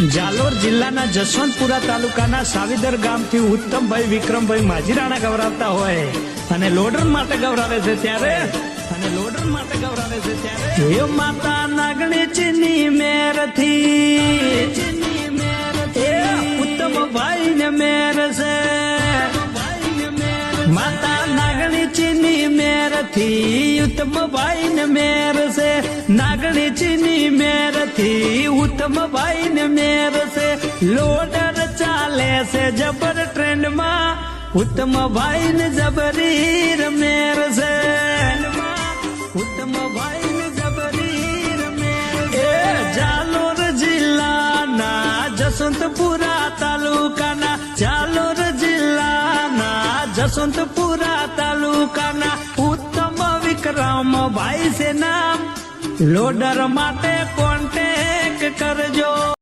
જાલોર જિલ્લાના જસવંતપુરા તાલુકાના સાવીદર ગામથી ઉત્તમભાઈ વિક્રમભાઈ માજીરાણા ગવરાવતા હોય અને લોડર માટે ગવરાવે છે ત્યારે હે માતા નાગણી ચીની મેરથી ઉત્તમભાઈ ને મેર છે માતા નાગણી ચીની મેરથી ઉત્તમભાઈ ને મેર છે નાગણી ચીની મેરથી ઉત્તમભાઈ ને મેર છે લોડર ચાલે છે જબર ટ્રેન્ડમાં ઉત્તમભાઈ ને જબરી રમેર છે ઉત્તમભાઈ ને જબરી રમેર એ જાલોર જિલ્લાના જસવંતપુરા તાલુકાના જાલોર જિલ્લાના જસવંતપુરા તાલુકાના ઉત્તમ વિક્રમભાઈ છે નામ લોડર માટે કોન્ટેક કરજો।